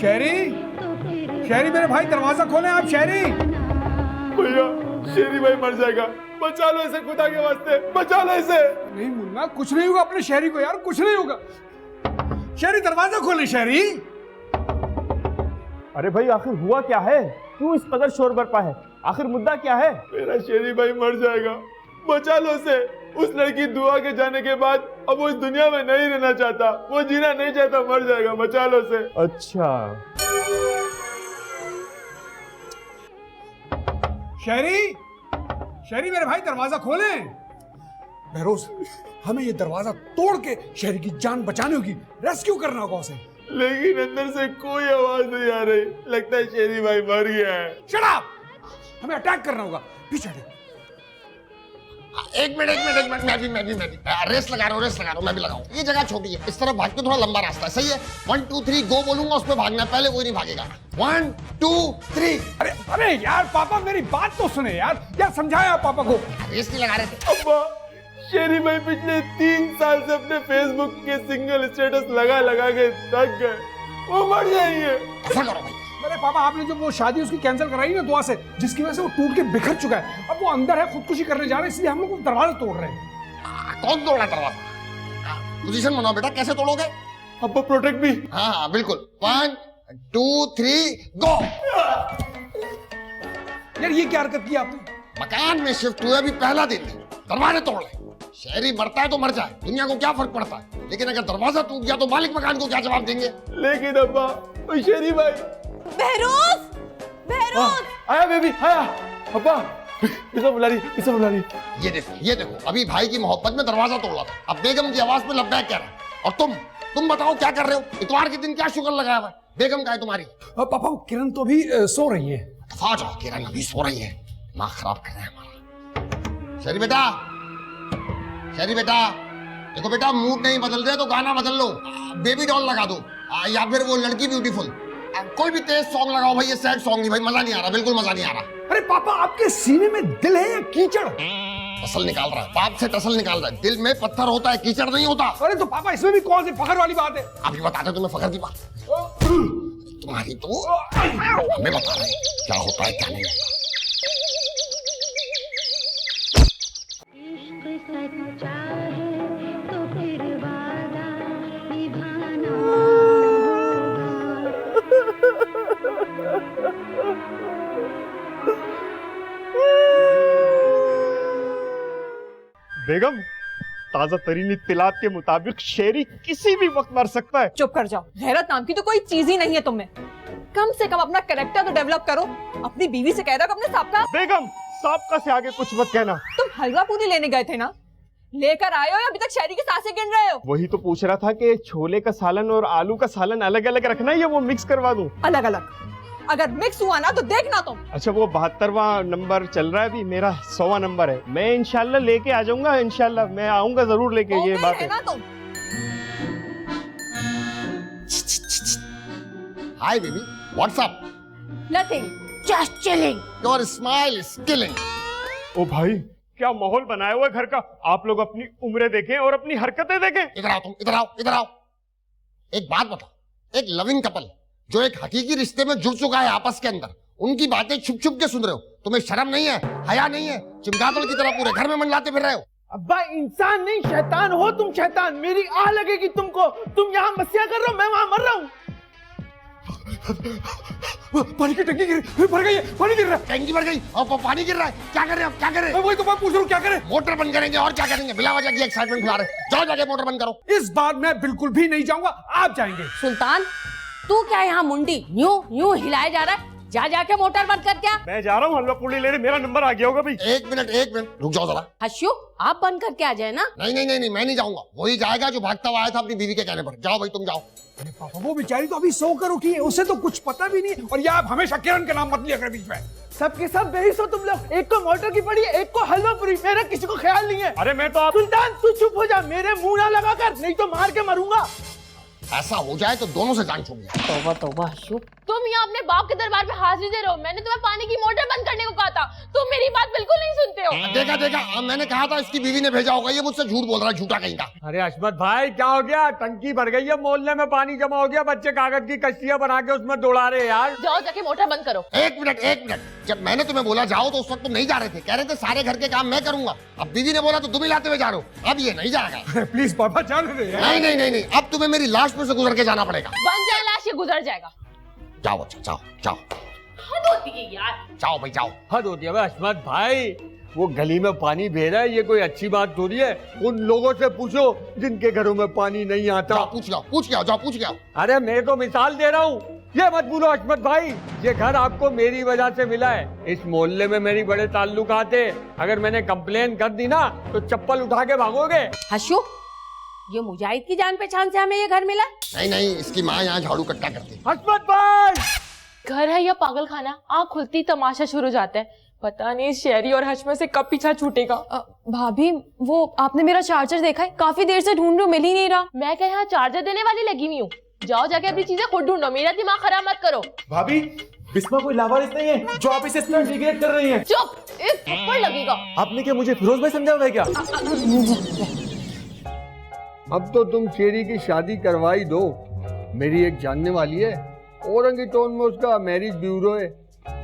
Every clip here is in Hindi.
शहरी, शहरी मेरे भाई दरवाजा खोलें आप शहरी। भैया शेरी भाई मर जाएगा, बचा लो इसे, खुदा के वास्ते बचा लो इसे। नहीं मुन्ना कुछ नहीं होगा अपने शहरी को यार, कुछ नहीं होगा। शहरी दरवाजा खोलें शहरी। अरे भाई आखिर हुआ क्या है, क्यों इस कदर शोर बरपा है, आखिर मुद्दा क्या है? मेरा शेरी भाई मर जाएगा, बचा लो उसे। उस लड़की दुआ के जाने के बाद अब वो इस दुनिया में नहीं रहना चाहता, वो जीना नहीं चाहता, मर जाएगा, बचा लो उसे। अच्छा शहरी, शहरी मेरे भाई दरवाजा खोलें। बहरोज हमें ये दरवाजा तोड़ के शहरी की जान बचानी होगी, रेस्क्यू करना होगा उसे। लेकिन अंदर से कोई आवाज नहीं आ रही, लगता है शेरी भाई मर गया है। Shut up! हमें अटैक करना होगा, पीछे हटे। एक मिनट मैं भी रेस लगा रहा हूँ, मैं भी लगाऊं। ये जगह छोटी है, इस तरफ भाग के थोड़ा लंबा रास्ता है, सही है। 1 2 3 गो बोलूंगा, उस पे भागना है, पहले कोई नहीं भागेगा। 1 2 3। अरे अरे यार पापा मेरी बात तो सुने यार समझाया पापा को। रेस नहीं लगा रहे थे। अब्बा शेरी भाई पिछले 3 साल से अपने फेसबुक के सिंगल स्टेटस लगा के थक गए, वो मर जाएंगे। ऐसा करो भाई। अरे पापा आपने जो वो शादी उसकी कैंसिल कराई ना दुआ से, जिसकी वजह से वो टूट के बिखर चुका है, अब वो अंदर है, खुदकुशी करने जा रहे हैं, इसलिए हम लोग दरवाजा तोड़ रहे हैं। कौन तोड़ा दरवाजा? पोजीशन बनाओ बेटा, कैसे तोड़ोगे? अब्बा प्रोटेक्ट भी। हाँ बिल्कुल। 1 2 3 गो। यार ये क्या हरकत की आपने? मकान में शिफ्ट हुए अभी पहला दिन है, दरवाजे तोड़ रहे। शहरी मरता है तो मर जाए, दुनिया को क्या फर्क पड़ता है, लेकिन अगर दरवाजा टूट गया तो मालिक मकान को क्या जवाब देंगे? लेकिन अब्बा वो शेरी भाई। बहरोज, बहरोज। आया बेबी आया। अब्बा इसे बुला रही। ये देखो अभी भाई की मोहब्बत में दरवाजा तोड़ा था, अब बेगम की आवाज में लब्बैक कह रहा है। और तुम बताओ क्या कर रहे हो? इतवार के दिन क्या शुगर लगाया हुआ है? बेगम का है तुम्हारी? पापा वो किरण तो अभी सो रही है। दफा जाओ, किरण अभी सो रही है, दिमाग खराब कर रहे हैं हमारा। शहरी बेटा देखो बेटा, मूड नहीं बदल रहे तो गाना बदल लो, बेबी डॉल लगा दो, या फिर वो लड़की ब्यूटीफुल, कोई भी तेज सॉन्ग लगाओ भाई। ये सैड सॉन्ग नहीं भाई, मजा नहीं आ रहा, बिल्कुल मजा नहीं आ रहा। अरे पापा आपके सीने में दिल है या कीचड़? टसल निकाल रहा है, बाप से टसल निकाल रहा है। दिल में पत्थर होता है, कीचड़ नहीं होता। अरे तो पापा इसमें भी कौन सी फखर वाली बात है? अभी बताते तुम्हें फखर की बात। तुम्हारी तो हमें बता रहे क्या होता है क्या नहीं। सच्चा है तो फिर वादा निभाना बेगम, ताजा तरीन इत्तिलात के मुताबिक शेरी किसी भी वक्त मर सकता है। चुप कर जाओ, गैरत नाम की तो कोई चीज ही नहीं है तुम में। कम से कम अपना कैरेक्टर तो डेवलप करो। अपनी बीवी से कह रहा हो अपने साहब बेगम, साबका से आगे कुछ मत कहना। तुम हलवा पूरी लेने गए थे ना, लेकर आए हो या अभी तक शहरी की सांसें गिन रहे हो? वही तो पूछ रहा था कि छोले का सालन और आलू का सालन अलग अलग रखना है या वो मिक्स करवा दूं? अलग अलग। अगर मिक्स हुआ ना तो देखना तुम। अच्छा वो 72वां नंबर चल रहा है अभी, मेरा 100वां नंबर है। मैं इंशाल्लाह लेके आ जाऊंगा, इंशाल्लाह मैं आऊंगा जरूर लेके। ये बात है ना तुम। Hi baby, what's up? Nothing, just chilling. Your smile is killing. ओ भाई, क्या माहौल बनाया हुआ है घर का। आप लोग अपनी उम्रें देखें और अपनी हरकतें देखें। इधर आओ तुम, इधर आओ। एक बात बताओ, एक लविंग कपल जो एक हकीकी रिश्ते में जुड़ चुका है आपस के अंदर, उनकी बातें छुप छुप के सुन रहे हो। तुम्हें शर्म नहीं है, हया नहीं है? चिमगादड़ की तरह पूरे घर में मंडलाते फिर रहे हो। अब्बा इंसान नहीं शैतान हो तुम, शैतान। मेरी आह लगेगी तुमको, तुम यहाँ मस्तियाँ कर रहे हो, मैं वहां मर रहा हूँ। पानी की टंकी भर गई है, पानी गिर रहा है। टंकी भर गई और पानी गिर रहा है, क्या कर रहे हैं? क्या कर रहे हैं? वही तो मैं पूछ रहा हूँ, क्या करें? मोटर बंद करेंगे और क्या करेंगे? बिला वजह की एक्साइटमेंट फैला रहे। जाओ जाके मोटर बंद करो। इस बार मैं बिल्कुल भी नहीं जाऊंगा, आप जाएंगे। सुल्तान, तू क्या यहाँ मुंडी यूं हिलाया जा रहा है? जाके मोटर बंद कर। क्या मैं जा रहा हूँ हलवा पूड़ी लेने, मेरा नंबर आ गया होगा भाई। एक मिनट रुक जाओ जरा। हश्यू, आप बंद करके आ जाए ना। नहीं, मैं नहीं जाऊंगा। वही जाएगा जो भागता हुआ आया था अपनी बीवी के कहने पर। जाओ भाई तुम जाओ। अरे पापा वो बेचारी तो अभी सोकर उठी है, उसे तो कुछ पता भी नहीं। और ये आप हमेशा किरण के नाम मत लिया करें बीच में। सबके सब बेहिस हो तुम लोग। एक को मोटर की पड़ी है, एक को हलवा पूरी, मेरा किसी को ख्याल नहीं है। अरे मैं तो आप। सुल्तान तू चुप हो जा, मेरे मुंह ना लगा कर, नहीं तो मार के मरूंगा। ऐसा हो जाए तो दोनों से जान छूट जाए। तौबा तौबा हशू, तुम यहाँ अपने बाप के दरबार में हाजिरी दे रहे हो। मैंने तुम्हें पानी की मोटर बंद करने को कहा था, तुम मेरी बात बिल्कुल नहीं सुनते हो। देखा देखा, अब मैंने कहा था इसकी बीवी ने भेजा होगा, ये मुझसे झूठ बोल रहा है, झूठा कहीं का। अरे अशमत भाई क्या हो गया? टंकी भर गई है, मोहल्ले में पानी जमा हो गया, बच्चे कागज की कश्तियां बना के उसमें दौड़ा रहे यार। जाओ जाके मोटर बंद करो। एक मिनट, जब मैंने तुम्हें बोला जाओ तो उस वक्त तुम नहीं जा रहे थे, कह रहे थे सारे घर के काम मैं करूंगा। अब बीवी ने बोला तो तुम ही लाते हुए जा रहे हो, अब ये नहीं जाएगा। प्लीज पापा जाने दे यार। नहीं, अब तुम्हें मेरी लाश में से गुजर के जाना पड़ेगा। बन जाए लाश, ये गुजर जाएगा। जाओ बच्चा, जाओ हद होती है यार। जाओ भाई जाओ। हद होती है अशमत भाई, वो गली में पानी बह रहा है, ये कोई अच्छी बात थोड़ी है। उन लोगों से पूछो जिनके घरों में पानी नहीं आता। जाओ पूछ के आओ। अरे मैं तो मिसाल दे रहा हूँ, ये मत बोलो अशमत भाई, ये घर आपको मेरी वजह से मिला है। इस मोहल्ले में मेरी बड़े ताल्लुकात है, अगर मैंने कंप्लेन कर दी ना तो चप्पल उठा के भागोगे। हशू, ये मुजाहिद की जान पहचान से हमें ये घर मिला? नहीं, इसकी माँ यहाँ झाड़ू कट्टा करती। अशमत भाई, घर है या पागल खाना? आँख खुलती तमाशा शुरू हो जाता है। पता नहीं शहरी और हश्म से कब पीछा छूटेगा। भाभी वो आपने मेरा चार्जर देखा है? काफी देर से ढूंढ रही हूँ, मिल ही नहीं रहा। मैं क्या यहाँ चार्जर देने वाली लगी हुई हूँ? जाओ जाके अपनी चीजें खुद ढूंढो, मेरा दिमाग खराब मत करो। भाभी, बिस्मा कोई लावारिस नहीं है जो आप इसे इस तरह डिग्रेड कर रही हैं। चुप, एक थप्पड़ लगेगा। आपने क्या मुझे फिरोज भाई समझा हुआ है क्या? अब तो तुम शेरी की शादी करवाई दो। मेरी एक जानने वाली है, औरंगी टाउन में उसका मैरिज ब्यूरो है।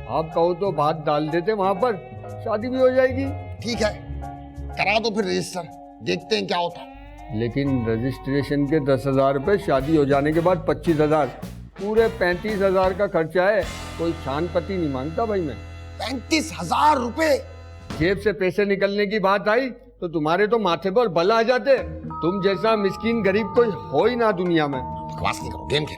आप कहो तो बात डाल देते वहां पर, शादी भी हो जाएगी। ठीक है, करा दो फिर रजिस्टर, देखते हैं क्या होता है। लेकिन रजिस्ट्रेशन के 10,000 रुपए, शादी हो जाने के बाद 25,000, पूरे 35,000 का खर्चा है। कोई शान पति नहीं मांगता भाई मैं। 35,000 रुपए? जेब से पैसे निकलने की बात आई तो तुम्हारे तो माथे पर बल आ जाते। तुम जैसा मिस्कीन गरीब कोई हो ही ना दुनिया में। बकवास नहीं करो, गेम खेल।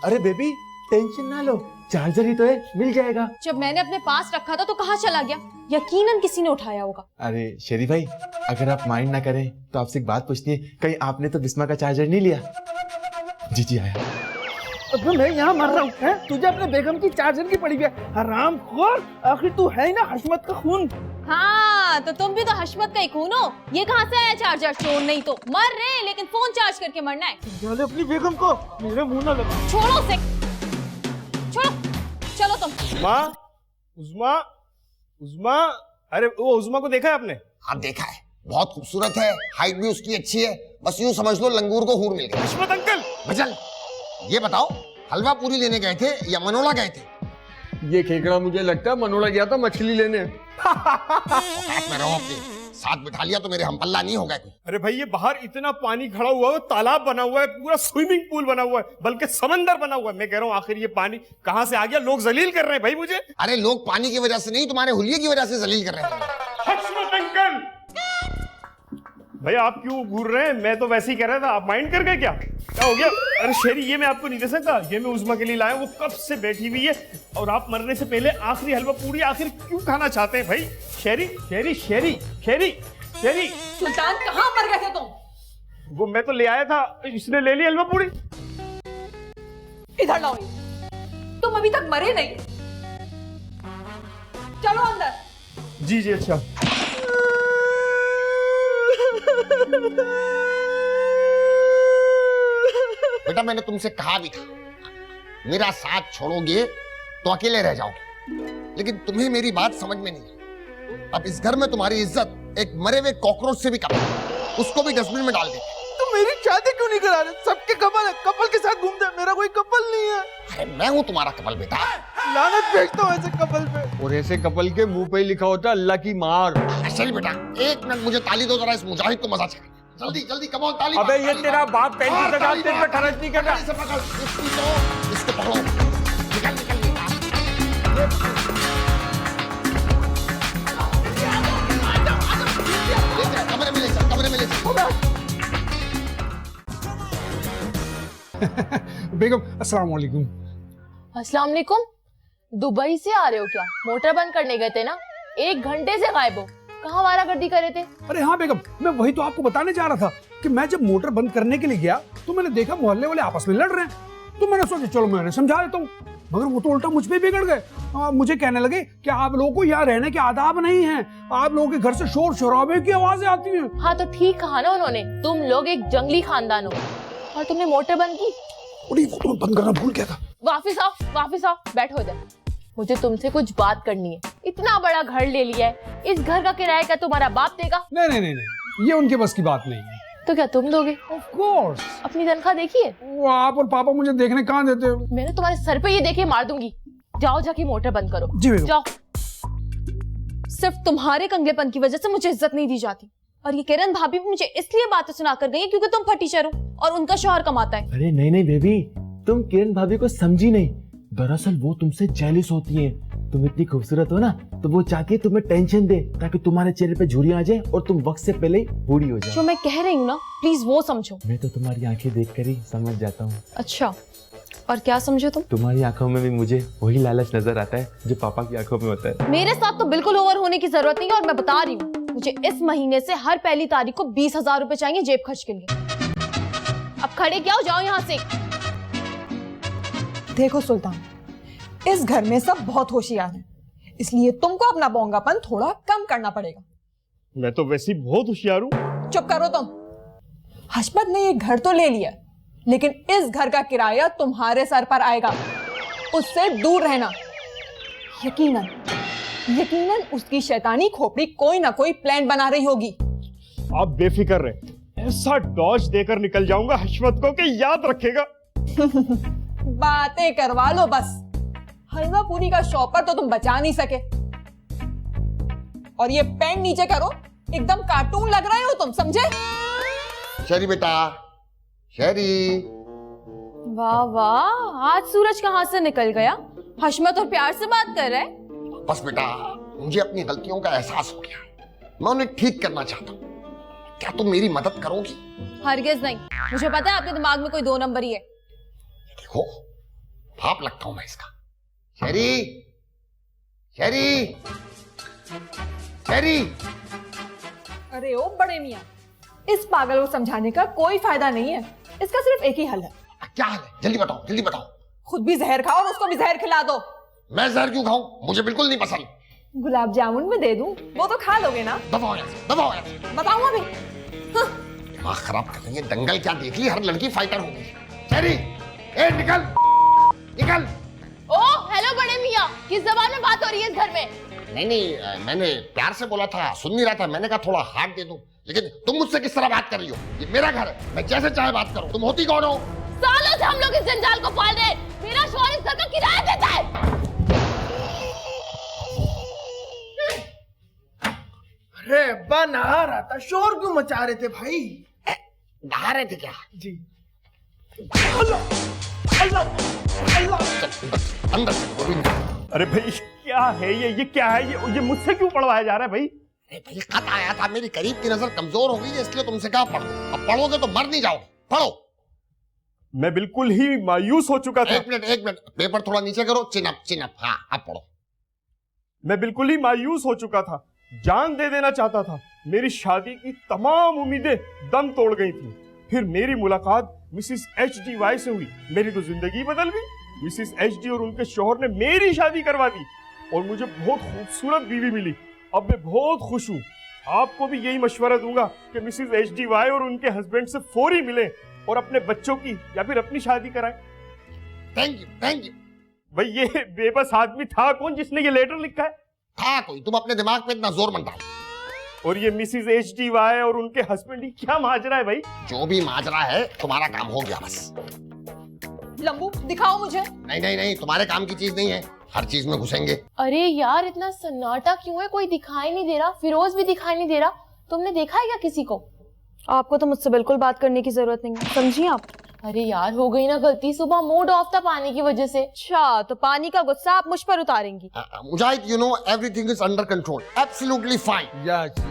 अरे बेबी टेंशन ना लो, चार्जर ही तो है, मिल जाएगा। जब मैंने अपने पास रखा था तो कहाँ चला गया? यकीनन किसी ने उठाया होगा। अरे शेरी भाई, अगर आप माइंड ना करें तो आपसे एक बात पूछनी है, कहीं आपने तो बिस्मा का चार्जर नहीं लिया? जी आया। अबे मैं यहाँ मर रहा हूँ, हैं? तुझे अपने बेगम की चार्जर की पड़ी है, हरामखोर। आखिर तू है ना हशमत का खून। हाँ तो तुम भी तो हशमत का ही खून हो। ये कहाँ से आया चार्जर? चोर नहीं तो मर रहे, लेकिन फोन चार्ज करके मरना है। जाने अपनी बेगम को, मेरे मुंह ना लगा। छोड़ो उसे, छोड़ो, चलो तुम। उज़मा, अरे वो उज़मा को देखा है आपने? हाँ देखा है, बहुत खूबसूरत है, हाइट भी उसकी अच्छी है। बस यूं समझ लो लंगूर को हूर मिल गया। हशमत अंकल, भजल, ये बताओ हलवा पूरी लेने गए थे या मनोला गए थे? ये खेकड़ा मुझे लगता है मनोड़ा गया था मछली लेने। औकात में रहो अपने, साथ बिठा लिया तो मेरे हम पल्ला नहीं हो गए। अरे भाई ये बाहर इतना पानी खड़ा हुआ है, तालाब बना हुआ है, पूरा स्विमिंग पूल बना हुआ है, बल्कि समंदर बना हुआ है। मैं कह रहा हूँ आखिर ये पानी कहाँ से आ गया? लोग जलील कर रहे हैं भाई मुझे। अरे लोग पानी की वजह से नहीं, तुम्हारे हुलिये की वजह से जलील कर रहे हैं। हशमत अंकल, भैया आप क्यों घूर रहे हैं? मैं तो वैसे ही कह रहा था, आप माइंड कर गए क्या? क्या हो गया? अरे शेरी, ये मैं आपको नहीं दे सकता, ये मैं उज़मा के लिए लाया। वो कब से बैठी हुई है और आप मरने से पहले आखिरी हलवा पूरी आखिर क्यों खाना चाहते हैं भाई? शेरी शेरी शेरी शेरी शेरी, सुल्तान कहाँ मर गए थे तुम? वो मैं तो ले आया था, इसने ले ली हलवा पूरी। इधर लाओ, तुम अभी तक मरे नहीं। चलो अंदर। जी अच्छा। बेटा मैंने तुमसे कहा भी था, मेरा साथ छोड़ोगे तो अकेले रह जाओगे, लेकिन तुम्हें मेरी बात समझ में नहीं आई। अब इस घर में तुम्हारी इज्जत एक मरे हुए कॉकरोच से भी कम है, उसको भी डस्टबिन में डाल दे। तुम मेरी शादी क्यों नहीं करा रहे? सबके कपल है, कपल के साथ घूमते हैं, मेरा कोई कपल नहीं है। अरे मैं हूं तुम्हारा कपल बेटा। लानत भेजता हूँ ऐसे कपल पे। और ऐसे कपल के मुंह पे ही लिखा होता है अल्लाह की मार। चल बेटा, एक मिनट मुझे ताली दो, जरा इस मुजाहिद को मजा चले। जल्दी जल्दी कमाओ ताली। अबे ये तेरा बाप 35,000 तेरे पे खर्च नहीं कर रहा। से पकड़, इसको पकड़ो, निकल निकल कमरे में ले चल, कमरे में ले चल। बेगम अस्सलाम वालेकुम। अस्सलाम वालेकुम। दुबई से आ रहे हो क्या? मोटर बंद करने गए थे ना? 1 घंटे से गायब हो, कहाँ वारागर्दी करे थे? अरे हाँ बेगम, मैं वही तो आपको बताने जा रहा था कि मैं जब मोटर बंद करने के लिए गया तो मैंने देखा मोहल्ले वाले आपस में लड़ रहे हैं, तो मैंने सोचा चलो मैंने समझा देता हूँ, मगर वो तो उल्टा मुझ पे बिगड़ गए। मुझे कहने लगे कि आप लोगों को यहाँ रहने के आदाब नहीं है, आप लोगों के घर से शोर शराबे की आवाजें आती हैं। हाँ तो ठीक कहा ना उन्होंने, तुम लोग एक जंगली खानदान हो। और तुमने मोटर बंद की? अरे वो तो मैं बंद करना भूल गया था। वापिस आओ, बैठो इधर। मुझे तुमसे कुछ बात करनी है। इतना बड़ा घर ले लिया है, इस घर का किराया क्या तुम्हारा बाप देगा? नहीं नहीं नहीं नहीं, ये उनके बस की बात नहीं है। तो क्या तुम दोगे? Of course. अपनी तनख्वाह देखी है? वो आप और पापा मुझे देखने कहाँ देते हो? मैं ना तुम्हारे सर पे ये देके मार दूंगी। जाओ जाके मोटर बंद करो। जी बेगम। जाओ। सिर्फ तुम्हारे कंगलेपन की वजह से मुझे इज्जत नहीं दी जाती, और ये किरण भाभी भी मुझे इसलिए बातें सुना कर गई है क्योंकि तुम फटीचर हो और उनका शौहर कमाता है। अरे नहीं नहीं बेबी, तुम किरण भाभी को समझी नहीं। दरअसल वो तुमसे जेलिस होती हैं। तुम इतनी खूबसूरत हो ना, तो वो चाहती है तुम्हें टेंशन दे ताकि तुम्हारे चेहरे पे झुर्रियां आ जाए और तुम वक्त से पहले ही बूढ़ी हो जो जाओ। मैं कह रही हूँ ना, प्लीज वो समझो। मैं तो तुम्हारी आंखें देखकर ही समझ जाता हूँ। अच्छा, और क्या समझो तुम? तुम्हारी आंखों में भी मुझे वही लालच नजर आता है जो पापा की आंखों में होता है। मेरे साथ तो बिल्कुल ओवर होने की जरूरत नहीं है, और मैं बता रही हूँ मुझे इस महीने से हर पहली तारीख को 20,000 रुपए चाहिए जेब खर्च के लिए। अब खड़े क्या हो जाओ यहाँ से। देखो सुल्तान, इस घर में सब बहुत होशियार हैं, इसलिए तुमको अपना बोंगापन थोड़ा कम करना पड़ेगा। मैं तो वैसे ही बहुत होशियार हूँ। चुप करो तुम। हशमत ने ये घर तो ले लिया, लेकिन इस घर का किराया तुम्हारे सर पर आएगा। उससे दूर रहना। यकीनन यकीनन उसकी शैतानी खोपड़ी कोई ना कोई प्लान बना रही होगी। आप बेफिक्र रहे, ऐसा डॉज देकर निकल जाऊंगा हशमत को कि याद रखेगा। बातें करवा लो बस। हलवा पूरी का शॉपर तो तुम बचा नहीं सके। और ये पैंट नीचे करो, एकदम कार्टून लग रहे हो तुम, समझे? शहरी बेटा, शहरी। वाह वाह, आज सूरज कहां से निकल गया? हशमत और प्यार से बात कर रहे हैं। बस बेटा, मुझे अपनी गलतियों का एहसास हो गया, मैं उन्हें ठीक करना चाहता हूँ। क्या तुम मेरी मदद करोगी? हरगिज नहीं, मुझे पता है आपके दिमाग में कोई दो नंबर ही है। देखो, भाप लगता हूं मैं इसका। शहरी, शहरी, शहरी। अरे ओ बड़े मियां, इस पागल को समझाने का कोई फायदा नहीं है। इसका सिर्फ एक ही हल है। क्या हाल है? जल्दी बताओ, जल्दी बताओ। खुद भी जहर खाओ और उसको भी जहर खिला दो। मैं जहर क्यों खाऊं? मुझे बिल्कुल नहीं पसंद। गुलाब जामुन में दे दूं, वो तो खा लोगे ना? दबाओ यहाँ से, दबाओ यहाँ से। बताऊं अभी? हाँ। दिमाग खराब कर रही है। दंगल क्या देख ली, हर लड़की फाइटर होगी। शहरी, ए निकल, निकल। ओ हेलो बड़े मियाँ, किस जबान में बात हो रही है इस घर में? नहीं, मैंने प्यार से बोला था, सुन नहीं रहा था। मैंने कहा थोड़ा हाथ दे दूं, लेकिन तुम मुझसे किस तरह बात कर रही हो? ये मेरा घर है, मैं जैसे चाहे बात करूं। तुम होती कौन हो? सालों से हम लोग इस जंजाल को पाल रहे हैं। मेरा शौहर इस घर का किराया देता है। अरे अब्बा नहा रहा था, शोर क्यों मचा रहे थे भाई? नहा रहे थे क्या? जी। अंदर से गोविंद। अरे भाई क्या है ये क्या है ये मुझसे क्यों पढ़वाया जा रहा है भाई? अरे भाई, खत आया था, मेरी करीब की नजर कमजोर हो गई है, इसलिए तुमसे कहा पढ़ो। अब पढ़ोगे तो मर नहीं जाओगे। पढ़ो। मैं बिल्कुल ही मायूस हो चुका था। एक मिनट, पेपर थोड़ा नीचे करो। चिन अप। हाँ, अब पढ़ो। मैं बिल्कुल ही मायूस हो चुका था, जान दे देना चाहता था। मेरी शादी की तमाम उम्मीदें दम तोड़ गई थी। फिर मेरी मुलाकात मिसिस HD से हुई, मेरी तो जिंदगी बदल गई। मिसिस HD और उनके शौहर ने मेरी शादी करवा दी और मुझे बहुत खूबसूरत बीवी मिली। अब मैं बहुत खुश हूँ। आपको भी यही मशवरा दूंगा कि मिसिस HD और उनके हस्बैंड से फौरी मिले और अपने बच्चों की या फिर अपनी शादी कराएं। Thank you. भाई ये बेबस आदमी था कौन जिसने ये लेटर लिखा है? था कोई, तुम अपने दिमाग पे इतना जोर मत डालो। और ये मिसिस HD और उनके हस्बैंड ही क्या माजरा है भाई? जो भी माजरा है, तुम्हारा काम हो गया बस। लंबू दिखाओ मुझे। नहीं, तुम्हारे काम की चीज नहीं है, हर चीज में घुसेंगे। अरे यार, इतना सन्नाटा क्यों है? कोई दिखाई नहीं दे रहा, फिरोज भी दिखाई नहीं दे रहा। तुमने देखा है क्या किसी को? आपको तो मुझसे बिल्कुल बात करने की जरूरत नहीं है, समझिए आप। अरे यार, हो गई ना गलती, सुबह मूड ऑफ था पानी की वजह से। अच्छा, तो पानी का गुस्सा आप मुझ पर उतारेंगी? मुजाहिद, you know everything is under control, absolutely fine. Yes.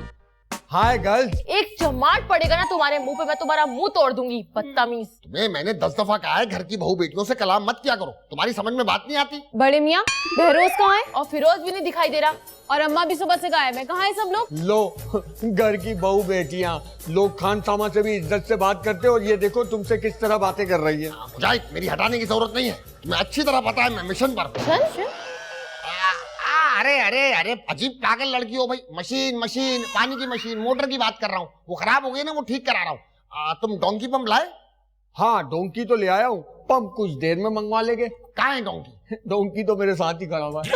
Hi girls. एक चमाट पड़ेगा ना तुम्हारे मुंह पे, मैं तुम्हारा मुंह तोड़ दूंगी, बदतमीज। तुम्हें मैंने 10 दफा कहा है घर की बहू बेटियों से कलाम मत किया करो, तुम्हारी समझ में बात नहीं आती। बड़े मियाँ, बहरोज कहाँ है? और फिरोज भी नहीं दिखाई दे रहा। और अम्मा भी सुबह से गायब है, कहाँ है सब लोग? लो, घर की बहू बेटियां, लोग खान सामा से भी इज्जत से बात करते और ये देखो तुमसे किस तरह बातें कर रही है। मुजाहिद, मेरी हटाने की जरूरत नहीं है, तुम्हें अच्छी तरह पता है मैं मिशन पर हूं। अरे अजीब पागल लड़की हो भाई। मशीन, पानी की मशीन, मोटर की बात कर रहा हूँ। वो खराब हो गई ना, वो ठीक करा रहा हूँ। तुम डोंकी पंप लाए? हाँ डोंकी तो ले आया हूँ, पंप कुछ देर में मंगवा लेंगे। कहाँ है डोंकी? डोंकी तो मेरे साथ ही खड़ा हुआ है।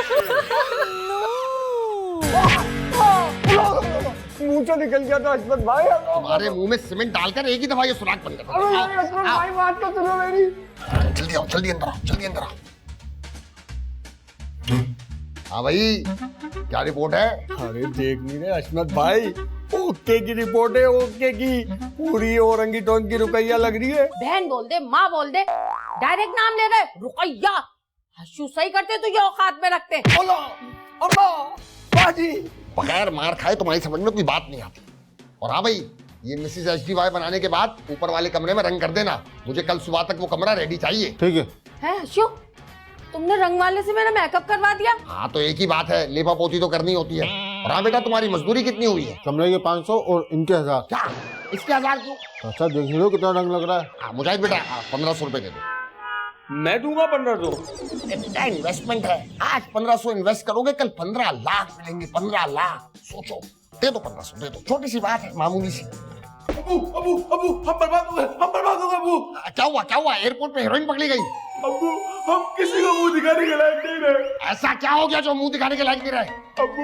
मुंह से निकल गया था हसमत भाई। तुम्हारे मुंह में सीमेंट डालकर एक ही दफा ये सुराख बंद कर अरे हसमत भाई बात तो सुनो मेरी। जल्दी आओ, जल्दी अंदर आओ, जल्दी अंदर आओ। हाँ भाई, क्या रिपोर्ट है? अरे देख नहीं रहे हसमत भाई, ओके की रिपोर्ट है, ओके की। पूरी औरंगी टोन की रुपया लग रही है। बहन बोल दे, माँ बोल दे, डायरेक्ट नाम ले रहे रुकैया। हशू सही करते तो ये औकात में रखते। बाजी बगैर मार खाए तुम्हारी समझ में कोई बात नहीं आती। और हाँ भाई, ये मिसिस HDY बनाने के बाद ऊपर वाले कमरे में रंग कर देना। मुझे कल सुबह तक वो कमरा रेडी चाहिए। ठीक है। है हशू, तुमने रंग वाले से मेरा मेकअप करवा दिया? हाँ तो एक ही बात है, लेपा पोती तो करनी होती है। और हाँ बेटा, तुम्हारी मजदूरी कितनी हुई है? कमरे के 500 और इनके 1000। क्या इसके 1000 क्यों? अच्छा देख लो कितना रंग लग रहा है। हाँ मुजाहिद बेटा, 1500 रुपए दे दो। मैं दूंगा 1500। बेटा इन्वेस्टमेंट है, आज 1500 इन्वेस्ट करोगे, कल 15 लाख मिलेंगे। 15 लाख सोचो। दे दो 1500, दे दो, छोटी सी बात है, मामूली सी। अबू अबू अबू हम बर्बाद हो गए, हम बर्बाद हो गए अबू। क्या हुआ, क्या हुआ? एयरपोर्ट पे हीरोइन पकड़ी गई। अबू हम किसी को मुंह दिखाने के लायक नहीं रहे। ऐसा क्या हो गया जो मुंह दिखाने के लायक नहीं रहे? अबू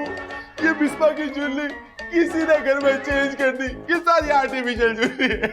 ये बिस्मा की ज्वेलरी किसी ने घर में चेंज कर दी, ये सारी आर्टिफिशियल ज्वेलरी है।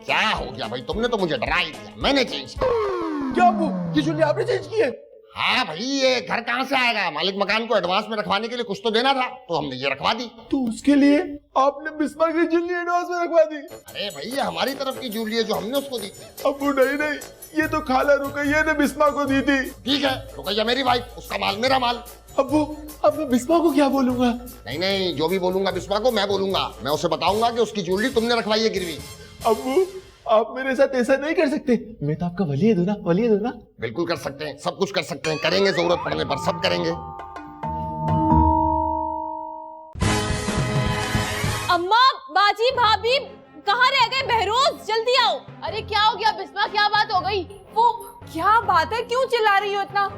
क्या हो गया भाई, तुमने तो मुझे डरा ही दिया। मैंने चेंज किया। क्या अबू, ये ज्वेलरी आपने चेंज की है? हाँ भाई, ये घर कहाँ से आएगा? मालिक मकान को एडवांस में रखवाने के लिए कुछ तो देना था, तो हमने ये रखवा दी। तो उसके लिए आपने बिस्मा की ज्वेलरी एडवांस में रखवा दी? अरे भाई, ये हमारी तरफ की ज्वेलरी है जो हमने उसको दी थी। अबू नहीं नहीं, ये तो खाला रुकैया ने बिस्मा को दी थी। ठीक है, रुकैया मेरी वाइफ, उसका माल मेरा माल। अबू अब मैं बिस्मा को क्या बोलूंगा? नहीं नहीं, जो भी बोलूंगा बिस्मा को मैं बोलूंगा। मैं उसे बताऊंगा कि उसकी ज्वेलरी तुमने रखवाई है गिरवी। अबू आप मेरे साथ ऐसा नहीं कर सकते, मैं तो आपका वली दूं ना, वली दूं ना। बिल्कुल कर सकते हैं, सब कुछ कर सकते हैं, करेंगे, जरूरत पड़ने पर सब करेंगे। अम्मा, बाजी, भाभी, कहाँ रह गए? बहरोज जल्दी आओ। अरे क्या हो गया बिस्मा, क्या बात हो गई? वो क्या बात है, क्यों चिल्ला रही हो इतना?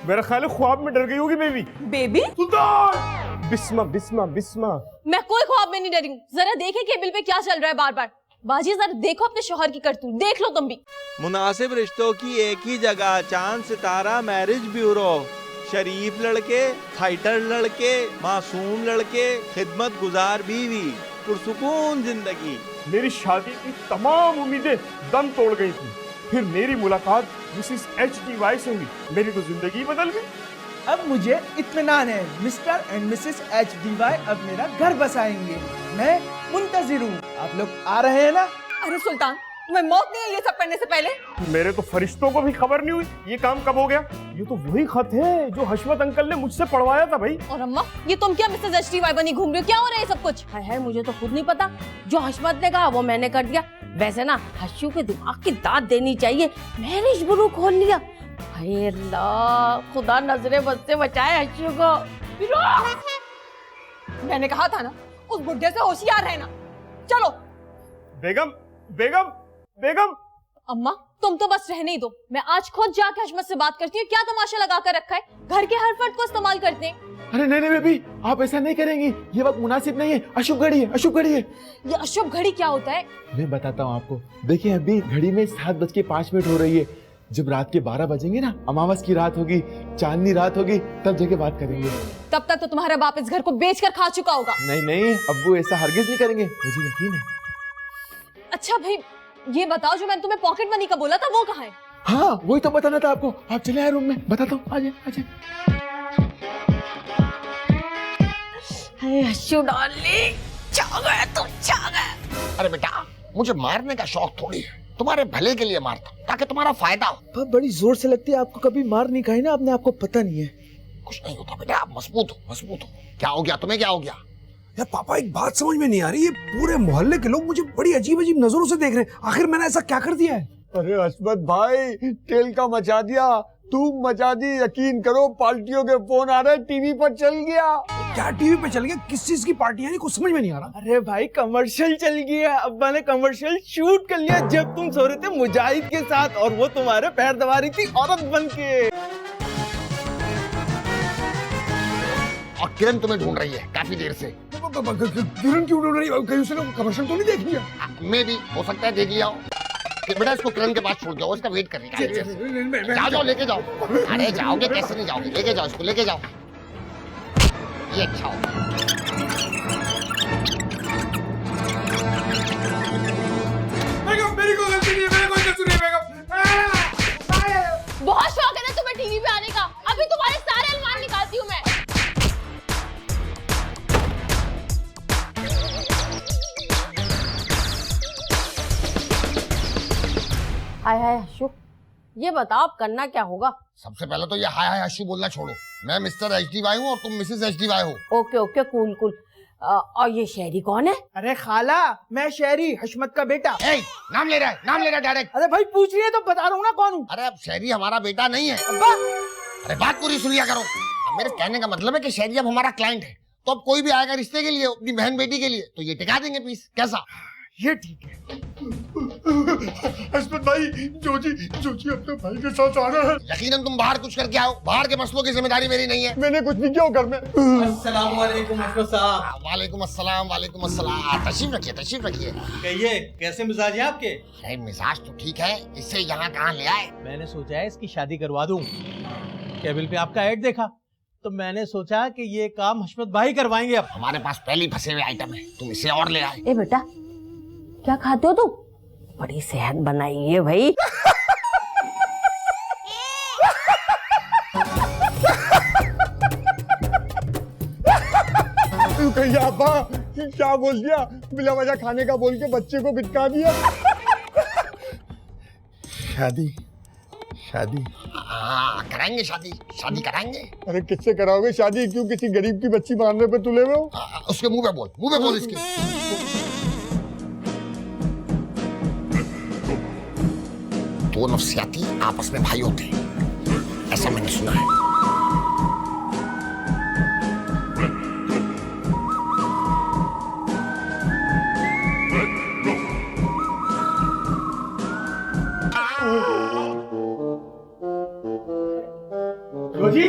मेरा ख्याल है ख्वाब में डर गई होगी बेबी। बेबी? सुल्तान! बिस्मा बिस्मा बिस्मा। मैं कोई ख्वाब में नहीं डरी हूँ। जरा देखे केबिल पे क्या चल रहा है बार बार। बाजी जरा देखो अपने शौहर की करतूत, देख लो तुम भी। मुनासिब रिश्तों की एक ही जगह, चांद सितारा मैरिज ब्यूरो। शरीफ लड़के, फाइटर लड़के, मासूम लड़के, खिदमत गुजार बीवी, पुरसुकून जिंदगी। मेरी शादी की तमाम उम्मीदें दम तोड़ गई थी, फिर मेरी मुलाकात मिसिस HDY से हुई, मेरी तो जिंदगी बदल गई। अब मुझे इत्मीनान है, मिस्टर एंड मिसेस HDY अब मेरा घर बसाएंगे। मैं मुंतजिर हूँ, आप लोग आ रहे हैं ना? अरे सुल्तान, तुम्हें मौत नहीं है ये सब करने से पहले? मेरे तो फरिश्तों को भी खबर नहीं हुई ये काम कब हो गया। ये तो वही खत है जो हशमत अंकल ने मुझसे पढ़वाया था भाई। और अम्मा, ये तुम क्या मिसेस HDY बनी घूम रही हो? क्या हो रहा है सब कुछ? हाय हाय, मुझे तो खुद नहीं पता, जो हशमत ने कहा वो मैंने कर दिया। वैसे ना हशू के दिमाग की दाद देनी चाहिए, मैरिज ब्यूरो खोल लिया। हाय अल्लाह, खुदा नजरे बद से बचाए हशू को। मैंने कहा था ना, उस बुढ़े से होशियार रहना। चलो। बेगम बेगम बेगम। अम्मा, तुम तो बस रहने ही दो, मैं आज खुद जाके हशमत से बात करती हूँ। क्या तमाशा लगा कर रखा है? घर के हर फर्द को इस्तेमाल करते हैं। अरे नहीं नहीं बेबी, आप ऐसा नहीं करेंगी, ये वक्त मुनासिब नहीं है। अशुभ घड़ी है, अशुभ घड़ी है। ये अशुभ घड़ी क्या होता है? मैं बताता हूँ आपको। देखिए अभी घड़ी में 7:05 हो रही है। जब रात के 12 बजेंगे ना, अमावस की रात होगी, चांदनी रात होगी, तब जाके बात करेंगे। तब तक तो तुम्हारा बाप इस घर को बेचकर खा चुका होगा। नहीं नहीं, अब्बू ऐसा हरगिज नहीं करेंगे, मुझे यकीन है। अच्छा भाई, ये बताओ, जो मैंने तुम्हें पॉकेट मनी का बोला था वो कहाँ है? हाँ वही तो बताना था आपको। आप चले आए रूम में, बताता हूँ। आजा आजा। हशू डार्लिंग, चाह गए तुम, चाह गए। अरे बेटा, मुझे मारने का शौक थोड़ी है, तुम्हारे भले के लिए मारता हूं, ताकि तुम्हारा फायदा हो। पापा बड़ी जोर से लगती है आपको, कभी मार नहीं खाई ना आपने, आपको पता नहीं है। कुछ नहीं होता बेटा, आप मजबूत हो, मजबूत हो। क्या हो गया तुम्हें, क्या हो गया? यार पापा, एक बात समझ में नहीं आ रही, ये पूरे मोहल्ले के लोग मुझे बड़ी अजीब अजीब नजरों से देख रहे हैं। आखिर मैंने ऐसा क्या कर दिया है? अरे हसमत भाई, तेल का मचा दिया, धूम मचा दी। यकीन करो, पार्टियों के फोन आ रहे, टीवी पर चल गया। क्या टीवी पे चल गया? किस चीज की पार्टी है? कुछ समझ में नहीं आ रहा। अरे भाई, कमर्शियल चल गया। अब्बा ने कमर्शियल शूट कर लिया जब तुम सो रहे थे मुजाहिद के साथ, और वो तुम्हारे पैर दबा रही थी औरत बन के। और किरण तुम्हें ढूंढ रही है काफी देर से। किरण क्यों ढूंढ रही है? कहीं उसने कमर्शियल तो नहीं देख लिया? मैं भी हो सकता है देख लिया हो। बेटा इसको किरण के पास छोड़ जाओ, इसका वेट कर रही है। जाओ जाओ लेके जाओ। अरे जाओगे कैसे नहीं जाओगे, लेके जाओ इसको, लेके जाओ। ये अच्छा हो। मेरी कोई गलती नहीं है, मेरा कोई कसूर नहीं है। बहुत शौक है ना तुम्हें टीवी पे आने का, अभी तुम्हारे सारे अनुमान निकालती हूँ मैं। हाय हाय हर्षु, ये बताओ अब करना क्या होगा? सबसे पहले तो ये हाय हाय हर्षु बोलना छोड़ो। मैं मिस्टर HDY हूँ और तुम मिसेस HDY हो। Okay okay, cool cool. और ये शहरी कौन है? अरे खाला, मैं शहरी हशमत का बेटा। ए, नाम ले रहा है डायरेक्ट। अरे भाई पूछ रही है तो बता रहा हूँ ना कौन हूँ। अरे अब शहरी हमारा बेटा नहीं है। अब्बा, अरे बात पूरी सुन लिया करो। अब मेरे कहने का मतलब है कि शहरी अब हमारा क्लाइंट है, तो अब कोई भी आएगा रिश्ते के लिए, अपनी बहन बेटी के लिए, तो ये टिका देंगे पीस। कैसा? ये ठीक है। हसमत भाई, जोजी अपने भाई के साथ आ रहा है। यकीनन तुम बाहर कुछ करके आओ, बाहर के मसलों की जिम्मेदारी मेरी नहीं है। मैंने कुछ नहीं किया घर में। अस्सलाम वालेकुम हसमत साहब। वालेकुम अस्सलाम। तशरीफ रखिए। कहिए, कैसे मिजाज है आपके? अरे मिजाज तो ठीक है, इससे यहाँ कहाँ ले आए? मैंने सोचा है इसकी शादी करवा दूं। केबल पे आपका ऐड देखा तो मैंने सोचा कि ये काम हशमत भाई करवाएंगे। अब हमारे पास पहले फंसे हुए आइटम है, तुम इसे और ले आए। ए बेटा, क्या खाते हो तुम? बड़ी सेहत बनाई है भाई। कहिए अब्बा, क्या बोल दिया? बिला वजह खाने का बोल के बच्चे को बिटका दिया। शादी हाँ कराएंगे, शादी कराएंगे। अरे किससे कराओगे शादी? क्यों किसी गरीब की बच्ची मारने पे तुले हुए हो? उसके मुंह पे बोल इसके। दो नफ्सियाती आपस में भाई होते हैं, ऐसा मैंने सुना है। जोजी।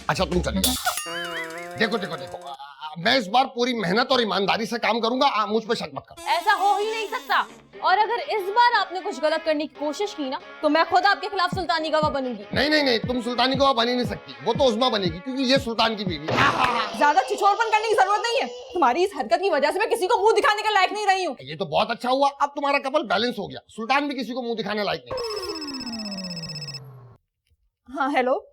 अच्छा तुम चलिए। देखो मैं इस बार पूरी मेहनत और ईमानदारी से काम करूंगा, मुझ पे शक मत करो। ऐसा हो ही नहीं सकता, और अगर इस बार आपने कुछ गलत करने की कोशिश की ना तो मैं खुद आपके खिलाफ सुल्तानी गवाह बनूंगी। नहीं, तुम सुल्तानी गवाह बन ही नहीं सकती, वो तो उस्मा बनेगी, क्योंकि ये सुल्तान की बीवी है। ज्यादा छिछोरपन करने की जरूरत नहीं है। तुम्हारी इस हरकत की वजह से मैं किसी को मुंह दिखाने के लायक नहीं रही हूँ। ये तो बहुत अच्छा हुआ, अब तुम्हारा कपल बैलेंस हो गया। सुल्तान भी किसी को मुंह दिखाने लायक नहीं। हाँ हेलो।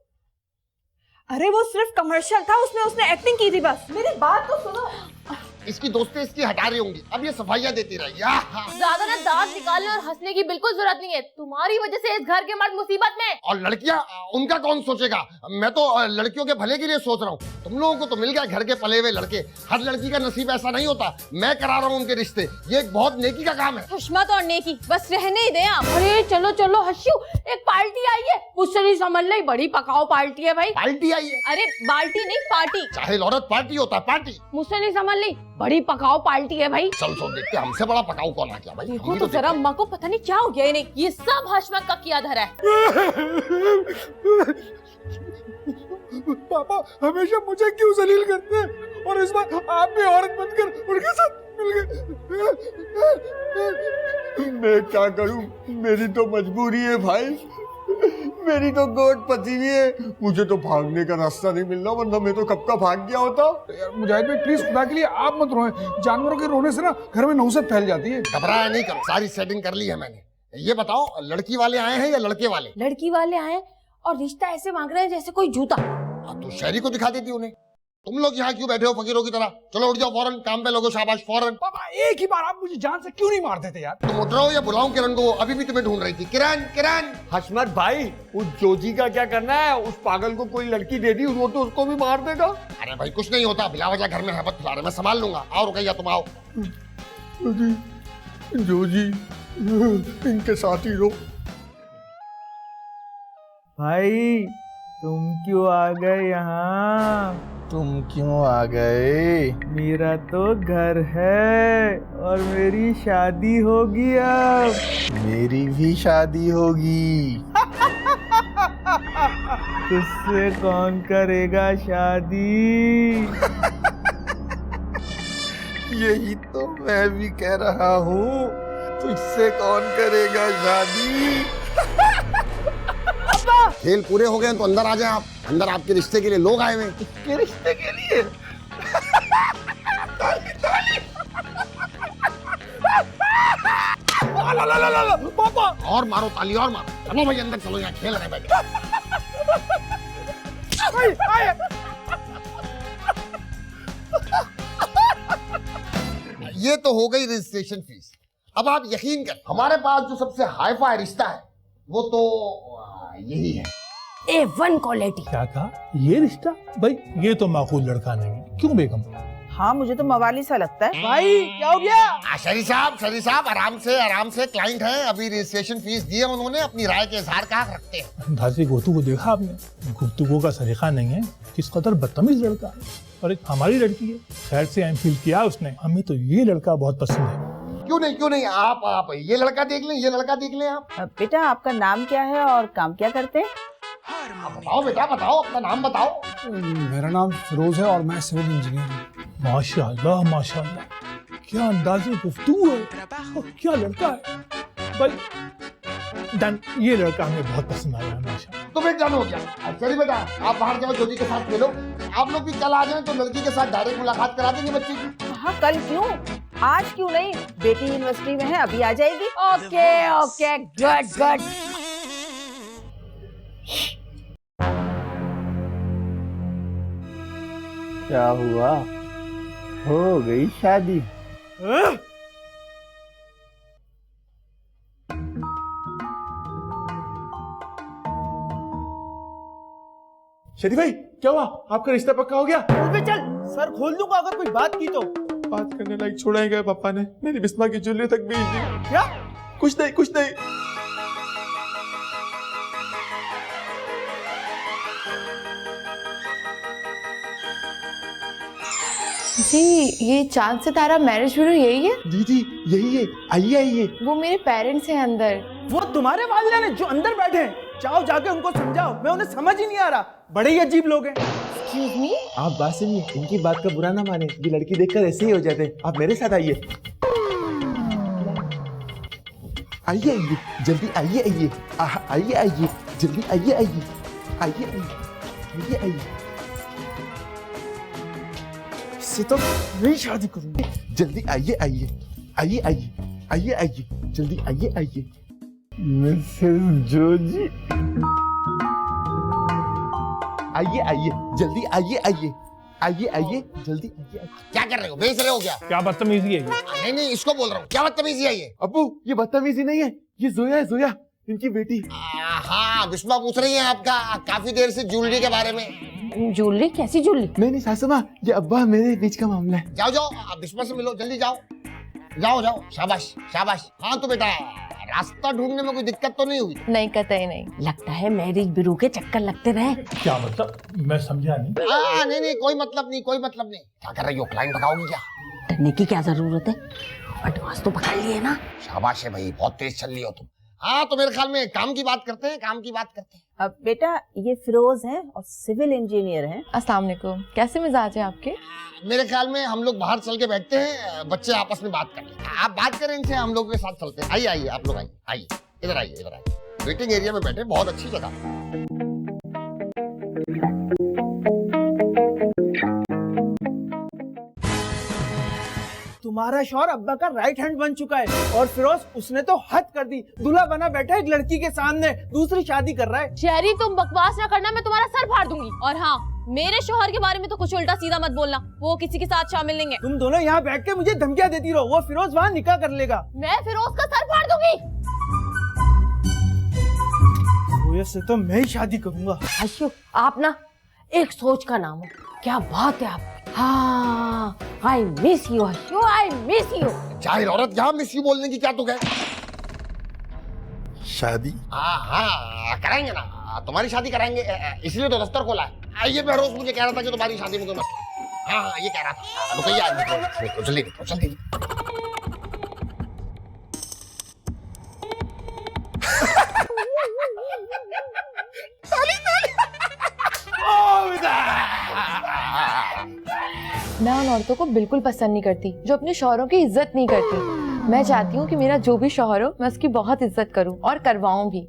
अरे वो सिर्फ कमर्शियल था, उसमें उसने एक्टिंग की थी बस। मेरी बात तो सुनो। इसकी दोस्तें इसकी हटा रही होंगी, अब ये सफाइयाँ देती रहेगी। ज्यादा ना दांत निकालने और हंसने की बिल्कुल जरूरत नहीं है। तुम्हारी वजह से इस घर के मर्द मुसीबत में। और लड़कियां, उनका कौन सोचेगा? मैं तो लड़कियों के भले के लिए सोच रहा हूँ। तुम लोगों को तो मिल गया घर के पले हुए लड़के, हर लड़की का नसीब ऐसा नहीं होता। मैं करा रहा हूँ उनके रिश्ते, ये एक बहुत नेकी का काम है। हुश्मत और नेकी बस रहने ही दें आप। अरे चलो हर्षु, एक पार्टी आई है, मुझसे नहीं समझ ली, बड़ी पकाओ पार्टी है भाई। पार्टी आई है? अरे बाल्टी नहीं पार्टी। चाहे औरत पार्टी होता है, पार्टी। मुझसे नहीं समझ ली, बड़ी पकाओ पार्टी है भाई। चल देखते हमसे बड़ा पकाऊ कौन आ गया भाई। देखो तो जरा, अम्मा को पता नहीं क्या हो गया इन्हें। ये सब हशमत का किया धरा है। पापा हमेशा मुझे क्यों जलील करते हैं, और इस बार आप भी औरत बनकर उनके साथ मिल गए। मैं क्या करूं, मेरी तो मजबूरी है भाई, मेरी तो गोद पची हुई है। मुझे तो भागने का रास्ता नहीं मिल रहा, वरना मैं तो कब का भाग गया होता। यार मुजाहिद भाई प्लीज खुदा के लिए आप मत रोएं, जानवरों के रोने से ना घर में नहुसत फैल जाती है। घबराया नहीं करो, सारी सेटिंग कर ली है मैंने। ये बताओ लड़की वाले आए हैं या लड़के वाले? लड़की वाले आए और रिश्ता ऐसे मांग रहे हैं जैसे कोई जूता। तो शहरी को दिखा देती उन्हें। तुम लोग यहाँ क्यों बैठे हो फकीरों की तरह? चलो उठ जाओ फौरन, काम पे लोगो, शाबाश फौरन। पापा एक ही बार आप मुझे जान से क्यों नहीं मार देते यार? तुम उठ रहो या बुलाऊं किरण को? अभी भी तुम्हें ढूंढ रही थी। किरण। हशमत भाई, उस जोजी का क्या करना है? उस पागल को कोई लड़की दे दी, वो तो उसको भी मार देगा। अरे भाई कुछ नहीं होता, बिला वजह घर में हैबत फैला रहे, मैं संभाल लूंगा। आओ रुकैया, तुम आओ। जोजी इनके साथ ही रहो। भाई तुम क्यों आ गए यहाँ? तुम क्यों आ गए? मेरा तो घर है और मेरी शादी होगी अब। मेरी भी शादी होगी। तुझसे कौन करेगा शादी? यही तो मैं भी कह रहा हूँ, तुझसे कौन करेगा शादी? खेल पूरे हो गए तो अंदर आ जाए आप। अंदर आपके रिश्ते के लिए लोग आए हुए हैं। के रिश्ते के लिए? पापा और मारो ताली और मारो। चलो भाई अंदर चलो, यहाँ खेल रहे हैं बैठे। ये तो हो गई रजिस्ट्रेशन फीस। अब आप यकीन कर, हमारे पास जो सबसे हाई फाई रिश्ता है वो तो यही है। A1 quality. क्या कहा? ये रिश्ता? भाई ये तो माकूल लड़का नहीं है। क्यों बेगम? हाँ मुझे तो मवाली सा लगता है। भाई क्या हो गया? शरीफ साहब आराम से क्लाइंट हैं। अभी रजिस्ट्रेशन फीस दी है उन्होंने, अपनी राय के इजहार का हक रखते हैं। धासी गोतू को देखा आपने? गुफ्तगू का सलीका नहीं है, किस कदर बदतमीज लड़का है। और एक हमारी लड़की है, खैर से एम फिल किया उसने। हमें तो ये लड़का बहुत पसंद है। क्यों नहीं आप ये लड़का देख लें आप। बेटा आपका नाम क्या है और काम क्या करते हैं? बताओ बेटा बताओ, अपना नाम बताओ। मेरा नाम फिरोज है और मैं सिविल इंजीनियर हूँ। माशाअल्लाह माशाअल्लाह, क्या अंदाज़े गुफ्तगू है और क्या लड़का है। भाई डन, ये लड़का हमें बहुत पसंद आया है माशाअल्लाह। तुम एक जान हो गया। चलिए बेटा आप बाहर जाओ, जोजी के साथ खेलो। आप लोग भी कल आ जाएं तो लड़की के साथ डायरेक्ट मुलाकात करा देंगे बच्चे की। हाँ कल क्यों, आज क्यों नहीं? बेटी यूनिवर्सिटी में है, अभी आ जाएगी। Okay good. क्या हुआ? हो गई शादी? शरीफ भाई क्या हुआ? आपका रिश्ता पक्का हो गया? चल सर खोल दूंगा अगर कोई बात की तो। बात करने लायक छोड़ा ही गया पापा ने। मेरी बिस्मा की ज्वेलरी तक बेच दी। क्या? कुछ नहीं। जी ये चांद सितारा मैरिज ब्यूरो यही है? जी यही है। आइए। वो मेरे पेरेंट्स हैं अंदर। वो तुम्हारे वालिदैन हैं जो अंदर बैठे हैं। जाओ जाके उनको समझाओ, मैं उन्हें समझ ही नहीं आ रहा। बड़े ही अजीब लोग हैं। Excuse me? आप बात सुनिए, इनकी बात का बुरा ना माने। ये लड़की देखकर ऐसे ही हो जाते हैं। आप मेरे साथ आइए जल्दी आइए जल्दी आइए। इससे तो नहीं शादी करूंगी। जल्दी आइए जल्दी आइए। मिसेस जोजी आइए जल्दी आइए जल्दी आइए। क्या कर रहे हो, बेच रहे हो क्या? क्या बदतमीजी है ये? नहीं इसको बोल रहा हूँ, क्या बदतमीजी है ये? अब्बू ये बदतमीजी नहीं है, ये जोया है, जोया इनकी बेटी। हाँ बिस्मा पूछ रही है आपका काफी देर से ज्वेलरी के बारे में। ज्वेलरी? कैसी ज्वेलरी? नहीं सासू माँ, ये अब्बा मेरे बीच का मामला है। जाओ बिस्मा से मिलो, जल्दी जाओ। शाबाश। हाँ तो बेटा रास्ता ढूंढने में कोई दिक्कत तो नहीं हुई? नहीं कतई नहीं। लगता है मैरिज ब्यूरो के चक्कर लगते रहे। क्या मतलब? मैं समझा नहीं। नहीं कोई मतलब नहीं। क्या कर रही हो, क्लाइंट भगाओगी क्या? डरने की क्या जरूरत है, एडवांस तो पकड़ लिए ना। शाबाश है भाई, बहुत तेज चल रही हो तुम। हाँ तो मेरे ख्याल में काम की बात करते हैं। अब बेटा ये फिरोज हैं और सिविल इंजीनियर हैं। अस्सलाम वालेकुम। कैसे मिजाज है आपके? मेरे ख्याल में हम लोग बाहर चल के बैठते हैं, बच्चे आपस में बात कर लें। आप बात करें इनसे, हम लोग के साथ चलते हैं। आइए आप लोग आइए इधर आइए। वेटिंग एरिया में बैठे, बहुत अच्छी जगह। तुम्हारा शौहर अब्बा का राइट हैंड बन चुका है और फिरोज उसने तो हद कर दी। दूल्हा बना बैठा एक लड़की के सामने, दूसरी शादी कर रहा है। शेरी तुम बकवास ना करना, मैं तुम्हारा सर फाड़ दूंगी। और हाँ, मेरे शोहर के बारे में तो कुछ उल्टा सीधा मत बोलना, वो किसी के साथ शामिल नहीं है। तुम दोनों यहाँ बैठ के मुझे धमकियाँ देती रहो, वो फिरोज वहाँ निकाह कर लेगा। मैं फिरोज का सर फाड़ दूंगी। जोया से तो मैं ही शादी करूंगा। अशोक आप ना एक सोच का नाम हो, क्या बात है आप। हाँ I miss you Ashok, I miss you. जाहिर औरत यहाँ मिस यू बोलने की क्या तो है? शादी? हाँ कराएंगे ना, तुम्हारी शादी कराएंगे, इसलिए तो दफ्तर खोला है। ये बहरोज मुझे कह रहा था कि तुम्हारी शादी में कोई मसला। हाँ ये कह रहा था। रुको जल्दी। मैं उन औरतों को बिल्कुल पसंद नहीं करती जो अपने शौहरों की इज्जत नहीं करती। मैं चाहती हूँ कि मेरा जो भी शौहर हो मैं उसकी बहुत इज्जत करूँ और करवाऊँ भी।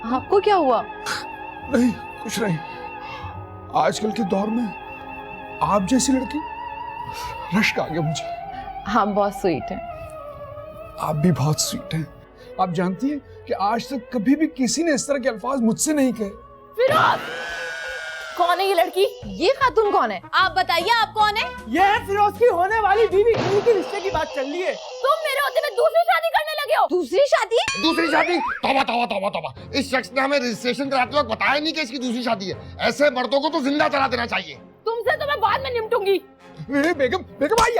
आपको क्या हुआ? नहीं कुछ नहीं, आजकल के दौर में आप जैसी लड़की रश्क आ गया मुझे। आप बहुत स्वीट हैं। आप भी बहुत स्वीट हैं। आप जानती हैं कि आज तक कभी भी किसी ने इस तरह के अल्फाज मुझसे नहीं कहे। फिरोज, कौन है ये लड़की? ये खातून कौन है? आप बताइए, आप कौन है? ये है फिरोज की होने वाली बीवी। इन्हीं के रिश्ते की बात चल रही है। तुम मेरे होते में दूसरी शादी करने लगे हो? दूसरी शादी? दूसरी शादी? तौबा तौबा तौबा तौबा, इस शख्स ने हमें रजिस्ट्रेशन कराते वक्त बताया नहीं कि इसकी दूसरी शादी है। ऐसे मर्दों को तो जिंदा जला देना चाहिए। तुमसे तो मैं बाद में निपटूंगी। बेगम बेगम आइए।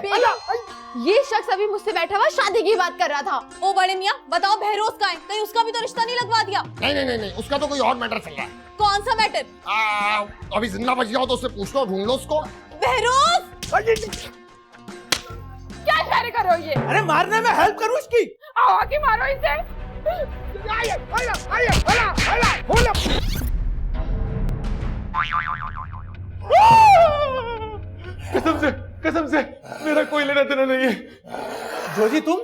ये शख्स अभी मुझसे बैठा हुआ शादी की बात कर रहा था। ओ बड़े मियाँ बताओ, बहरोज का है, कहीं उसका भी तो रिश्ता नहीं लगवा दिया? नहीं नहीं नहीं नहीं, उसका तो कोई और मैटर चल रहा है। कौन सा मैटर? अभी जिंदा बच गया हो तो उससे पूछ लो, ढूंढ लो उसको। बहरोज क्या इशारे कर रहे हो ये? अरे मारने में हेल्प करूँ इसकी? आओ कि मारो इसे। कसम से मेरा कोई लेना देना नहीं है। जोजी तुम?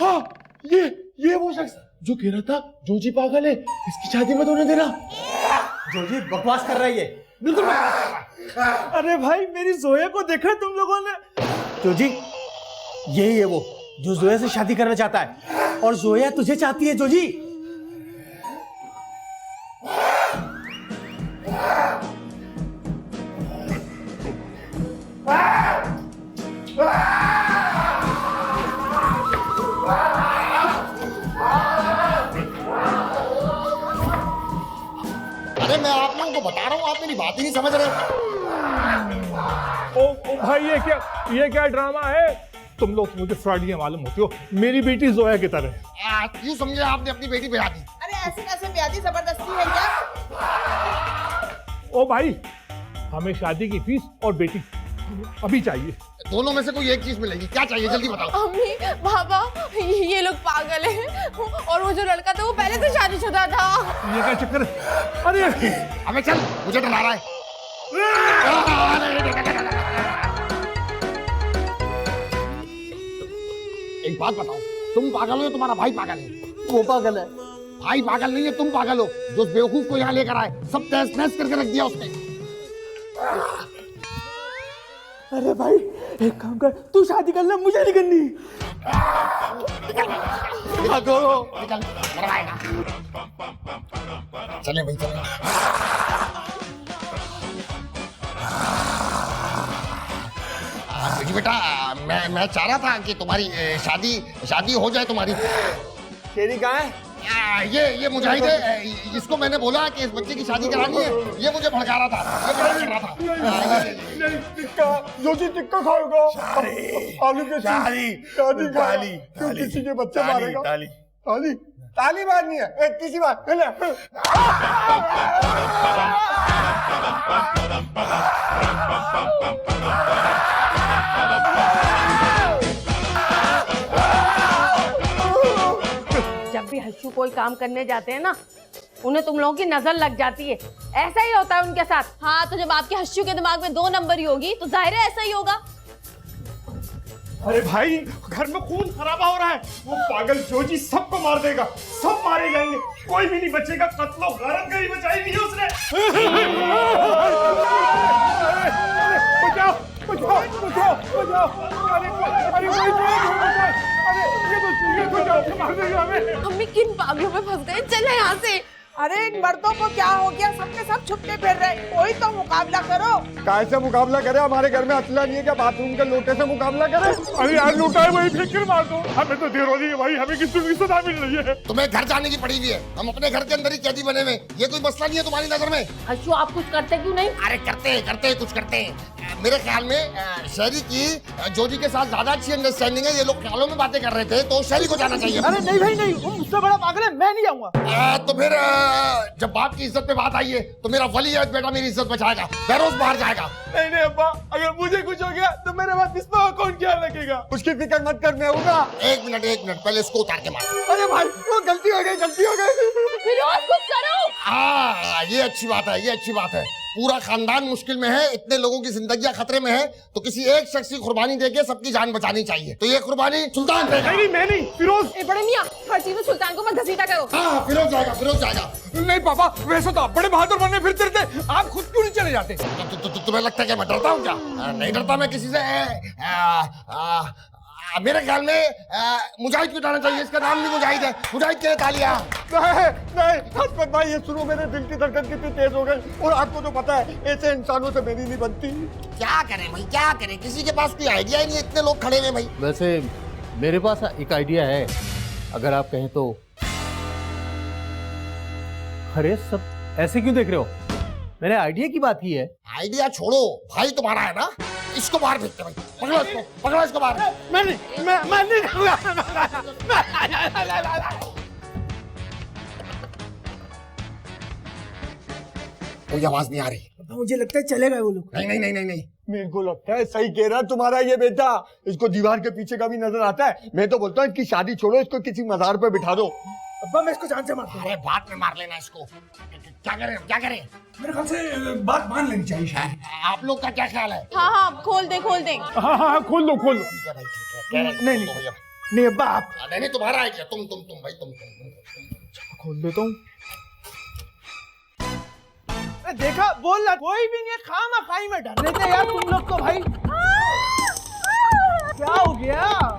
हाँ, ये वो शख्स जो कह रहा था जोजी पागल है, इसकी शादी मत होने देना। जोजी बकवास कर रही है, बिल्कुल बकवास कर रहा है। अरे भाई मेरी जोया को देखा तुम लोगों ने? जोजी यही है वो जो जोया से शादी करना चाहता है, और जोया तुझे चाहती है। जोजी अरे मैं आप लोगों को बता रहा हूँ, आप मेरी बात ही नहीं समझ रहे। ओ भाई, ये क्या ड्रामा है? तुम लोग मुझे फ्रॉडिया मालूम होती हो। मेरी बेटी जोया की तरह। क्यों समझे आपने अपनी बेटी ब्याह दी? अरे ऐसे कैसे ब्याह दी? जबरदस्ती है क्या? ओ भाई, हमें शादी की फीस और बेटी अभी चाहिए। दोनों में से कोई एक चीज मिलेगी। क्या चाहिए जल्दी बताओ। अम्मी, पापा, ये लोग पागल हैं, और वो जो लड़का था वो पहले से शादीशुदा था। ये क्या चक्कर है? अरे हमें चल, मुझे डरा रहा है। एक बात बताओ, तुम पागल हो या तुम्हारा भाई पागल है? वो पागल है। भाई पागल नहीं है, तुम पागल हो। जो उस बेवकूफ को यहाँ लेकर आए, सब तहस नहस करके रख दिया उसने। अरे भाई एक काम कर, तू शादी कर ले, मुझे नहीं करनी। निकल, मरवाएगा। चले भाई चले। बेटा, मैं चाह रहा था कि तुम्हारी शादी हो जाए तुम्हारी। तेरी कहाँ है? ये मुजाहिद है, इसको मैंने बोला कि इस बच्चे की शादी करानी है। ये मुझे भड़का रहा था, ये मुझे कर रहा था। टिक्का, जोजी टिक्का खाएगा। आलू के शादी क्यों किसी के बच्चे मारेगा? ताली मारनी है। किसी बात जब भी हर्षू कोई काम करने जाते हैं ना, उन्हें तुम लोगों की नजर लग जाती है। ऐसा ही होता है उनके साथ। हाँ, तो जब आपके हर्षू के दिमाग में 2 नंबर ही होगी तो जाहिर है ऐसा ही होगा। अरे भाई, घर में खून खराबा हो रहा है। वो पागल जोजी सबको मार देगा, सब मारे जाएंगे, कोई भी नहीं बचेगा। कत्लो गारत गई बचाई नहीं उसने। बचाओ बचाओ बचाओ बचाओ। अरे ये तो मार देगा हमें। अम्मी किन पागलों में फंस गए? चले यहाँ से। अरे इन मर्दों को क्या हो गया? सबके सब छुपके फिर रहे। कोई तो मुकाबला करो। कैसे मुकाबला करे? हमारे घर में असला नहीं है क्या? बाथरूम के लोटे से मुकाबला करे? अरे यार, लोटा है वही फेंक कर मार दो। हमें तो देर हो रही है भाई, हमें किसी की सजा मिल रही है। तुम्हें घर जाने की पड़ी हुई है। हम अपने घर के अंदर ही कैदी बने हुए। ये कोई मसला नहीं है तुम्हारी नजर में? हर्षू, आप कुछ करते क्यों नहीं? अरे करते हैं कुछ करते हैं। मेरे ख्याल में शहरी की जोजी के साथ ज्यादा अच्छी अंडरस्टैंडिंग है। ये लोग ख्यालों में बातें कर रहे थे, तो शहरी को जाना चाहिए। अरे नहीं भाई नहीं, वो मुझसे बड़ा पागल है, मैं नहीं जाऊंगा। तो फिर जब बाप की इज्जत पे बात आई है तो मेरा वली है बेटा मेरी इज्जत बचाएगा, बहरोज बाहर जाएगा। नहीं अब्बा, अगर मुझे कुछ हो गया तो मेरे बाद इसमें कौन ख्याल रखेगा? उसकी फिक्र मत कर, मैं हूँगा। एक मिनट पहले इसको उतार के मार। अरे भाई वो गलती हो गई। फिरोज कुछ करो। हाँ, ये अच्छी बात है, ये अच्छी बात है। पूरा खानदान मुश्किल में है, इतने लोगों की जिंदगियां खतरे में है, तो किसी एक शख्स की कुर्बानी देके सबकी जान बचानी चाहिए। तो ये कुर्बानी सुल्तान देगा। नहीं मैं नहीं, फिरोज। ए बड़े मियां, हर चीज में सुल्तान को मत घसीटा करो। हाँ फिरोज जाएगा, फिरोज जाएगा। नहीं पापा, वैसे तो आप बड़े बहादुर बनने फिरते थे, आप खुद क्यों नहीं चले जाते? तुम्हें लगता है कि मैं डरता हूँ क्या? नहीं डरता मैं किसी से। मेरे ख्याल में मुजाहिद को जाना चाहिए, इसका नाम भी मुजाहिद है। मुजाहिद के लिए तालियां। नहीं हसमत भाई, ये सुनो, मेरे दिल की धड़कन कितनी तेज हो गई, और आपको तो पता है ऐसे इंसानों से मेरी नहीं बनती। क्या करें भाई, क्या करें? किसी के पास कोई आइडिया ही नहीं है, इतने लोग खड़े हैं भाई। वैसे मेरे पास एक आइडिया है, अगर आप कहें तो। अरे सब ऐसे क्यों देख रहे हो? मैंने आइडिया की बात की है। आइडिया छोड़ो, भाई तुम्हारा है ना, इसको बाहर फेंकते भाई। पकड़ो इसको, पकड़ो इसको बाहर। मैं नहीं कोई आवाज नहीं आ रही। मुझे लगता है चले गए वो लोग। नहीं नहीं नहीं नहीं नहीं, मेरे को लगता है सही कह रहा तुम्हारा ये बेटा, इसको दीवार के पीछे का भी नजर आता है। मैं तो बोलता हूँ इसकी शादी छोड़ो, इसको किसी मजार पे बिठा दो। अब्बा मैं इसको जान से मारता हूँ। अरे बाद में मार लेना इसको। क्या करें, क्या करें? मेरे ख्याल से बात मान लेनी चाहिए शायद। आप लोग का क्या ख्याल है? हाँ हाँ, खोल दे खोल दे। हाँ खोल दो खोल दो। ठीक है भाई, ठीक है। नहीं नहीं अब्बा आप। नहीं तुम्हारा आइडिया, तुम भाई तुम। खोल देता हूँ। देखा, बोल रहा कोई भी नहीं है, खामा खाई में डर रहे थे यार तुम लोग तो भाई। क्या हो गया?